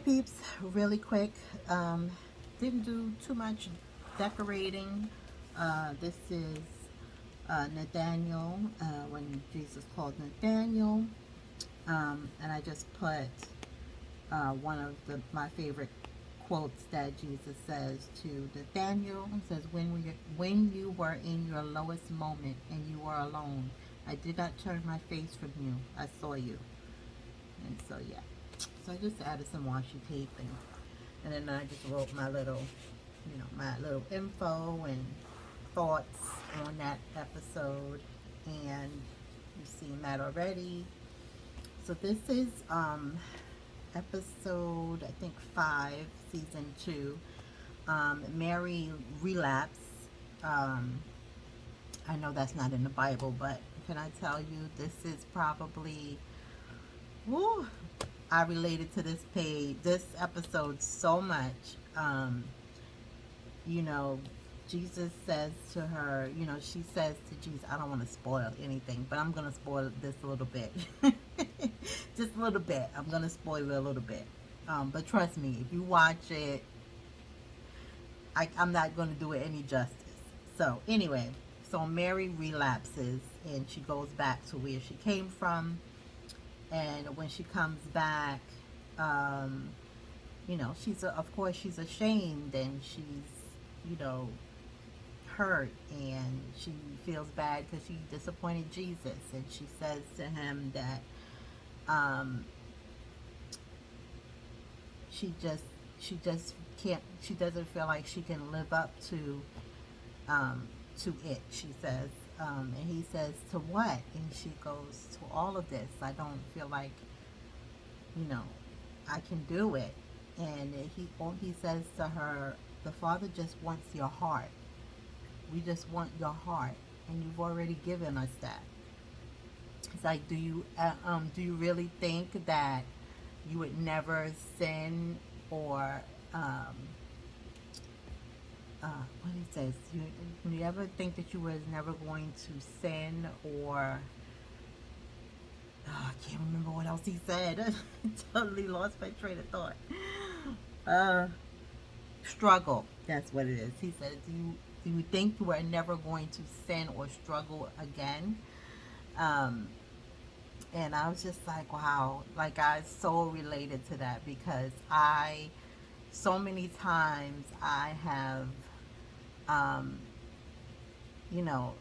peeps, really quick. Didn't do too much decorating. This is Nathaniel, when Jesus called Nathaniel. And I just put one of my favorite quotes that Jesus says to Nathaniel. He says, when you were in your lowest moment and you were alone, I did not turn my face from you. I saw you. And so, yeah. So I just added some washi tape, and then I just wrote my little, my little info and thoughts on that episode. And you've seen that already. So this is episode, I think, 5, season 2. Mary relapse. Um, I know that's not in the Bible, but can I tell you, this is probably, woo, I related to this episode so much. You know, Jesus says to her, she says to Jesus, I don't want to spoil anything, but I'm going to spoil this a little bit. Just a little bit. I'm going to spoil it a little bit. But trust me, if you watch it, I'm not going to do it any justice. So, anyway, so Mary relapses and she goes back to where she came from. And when she comes back, um, of course she's ashamed, and she's, you know, hurt, and she feels bad because she disappointed Jesus, and she says to him that um, she just can't, she doesn't feel like she can live up um, to it. She says, and he says, to what? And she goes, to all of this. I don't feel like, you know, I can do it. And he says to her, the Father just wants your heart. We just want your heart, and you've already given us that. It's like, do you really think that you would never sin, or what he says? You ever think that you was never going to sin, or I can't remember what else he said. I totally lost my train of thought. Uh, Struggle. That's what it is. He said, do you think you are never going to sin or struggle again? Um, and I was just like, wow, like I so related to that, because so many times I have, um, you know,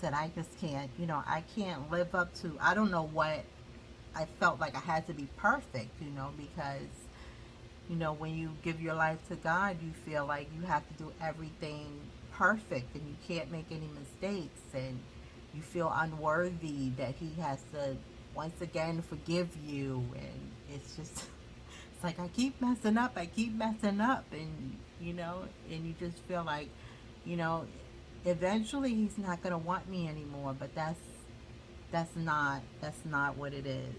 said I just can't, I can't live up to, I don't know what, I felt like I had to be perfect, because when you give your life to God, you feel like you have to do everything perfect, and you can't make any mistakes, and you feel unworthy that He has to once again forgive you. And it's just, it's like I keep messing up, and and you just feel like, you know, eventually He's not gonna want me anymore. But that's not what it is.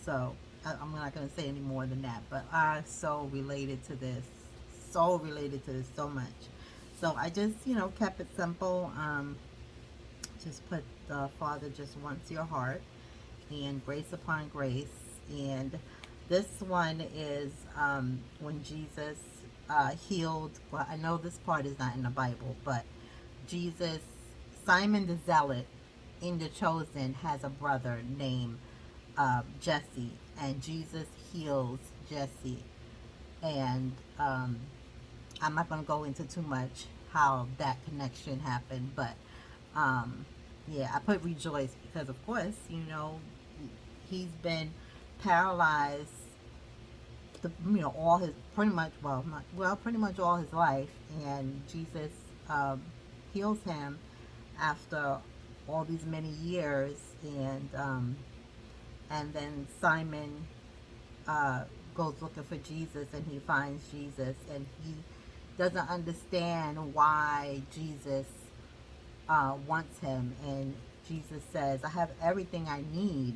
So I'm not going to say any more than that, but I so related to this, so much. So I just, kept it simple. Just put the Father just wants your heart, and grace upon grace. And this one is when Jesus healed. Well, I know this part is not in the Bible, but Jesus, Simon the Zealot in the Chosen has a brother named Jesse, and Jesus heals Jesse. And I'm not going to go into too much how that connection happened, but yeah, I put rejoice because, of course, he's been paralyzed, all his pretty much, well, not, well, pretty much all his life, and Jesus um, heals him after all these many years. And then Simon goes looking for Jesus, and he finds Jesus, and he doesn't understand why Jesus wants him. And Jesus says, I have everything I need,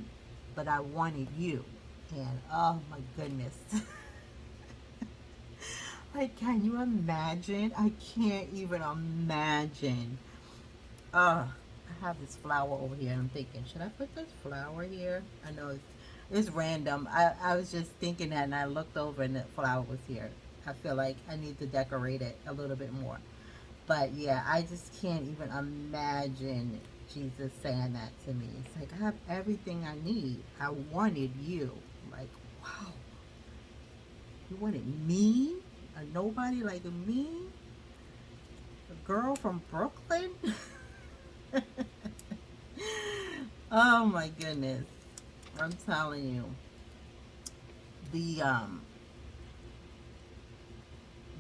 but I wanted you. And oh my goodness. Like, can you imagine? I can't even imagine. I have this flower over here, and I'm thinking, should I put this flower here? I know It's random. I was just thinking that, and I looked over, and the flower was here. I feel like I need to decorate it a little bit more. But yeah, I just can't even imagine Jesus saying that to me. It's like, I have everything I need. I wanted you. Like, wow, you wanted me? A nobody like me? A girl from Brooklyn? Oh my goodness. I'm telling you. The um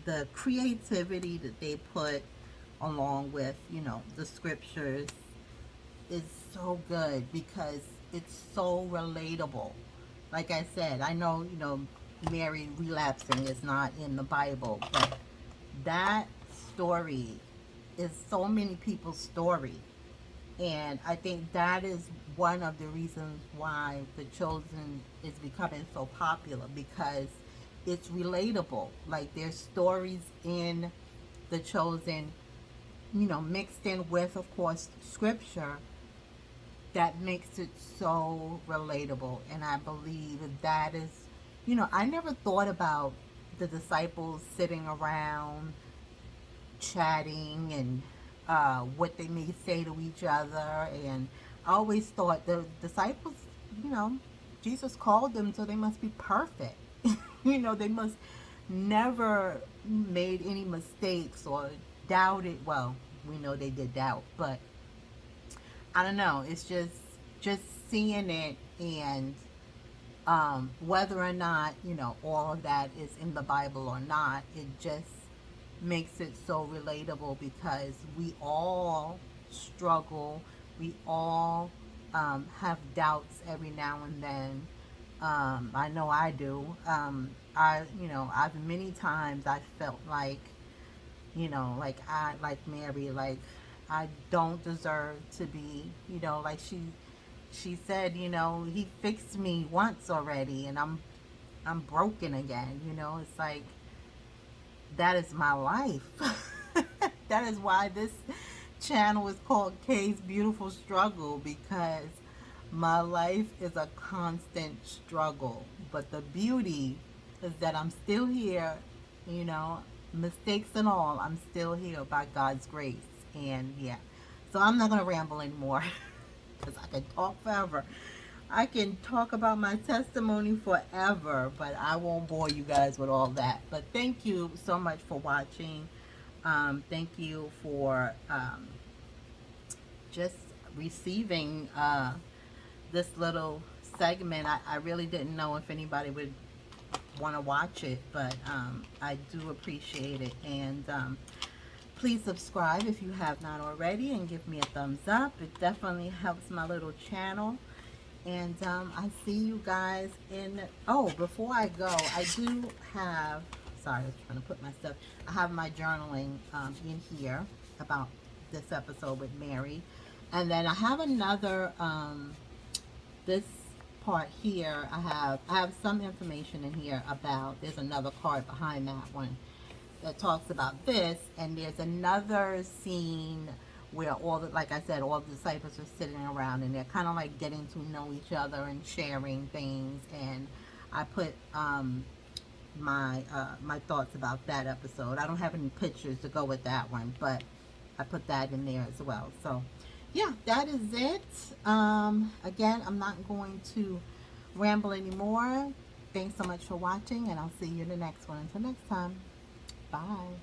the creativity that they put along with, the scriptures is so good because it's so relatable. Like I said, I know, Mary relapsing is not in the Bible, but that story is so many people's story. And I think that is one of the reasons why The Chosen is becoming so popular, because it's relatable. Like, there's stories in The Chosen, mixed in with, of course, scripture that makes it so relatable. And I believe that is, I never thought about the disciples sitting around chatting and what they may say to each other. And I always thought the disciples, you know, Jesus called them, so they must be perfect. They must never made any mistakes or doubted. Well, we know they did doubt, but I don't know. It's just seeing it, and whether or not all of that is in the Bible or not, it just makes it so relatable because we all struggle. We all have doubts every now and then. I know I do. I've many times I felt like, like Mary, like I don't deserve to be, like she said, he fixed me once already, and I'm broken again. It's like, that is my life. That is why this channel is called Kay's Beautiful Struggle, because my life is a constant struggle. But the beauty is that I'm still here, you know, mistakes and all, I'm still here by God's grace. And yeah, so I'm not going to ramble anymore because I can talk forever. I can talk about my testimony forever, but I won't bore you guys with all that. But thank you so much for watching. Thank you for just receiving this little segment. I really didn't know if anybody would want to watch it, but I do appreciate it. And please subscribe if you have not already, and give me a thumbs up. It definitely helps my little channel. And I see you guys in, oh, before I go, I do have, sorry, I was trying to put my stuff, I have my journaling in here about this episode with Mary. And then I have another, this part here, I have some information in here about, there's another card behind that one that talks about this, and there's another scene where all the, like I said, all the disciples are sitting around, and they're kind of like getting to know each other and sharing things. And I put my thoughts about that episode. I don't have any pictures to go with that one, but I put that in there as well. So yeah, that is it. Again, I'm not going to ramble anymore. Thanks so much for watching, and I'll see you in the next one. Until next time, bye.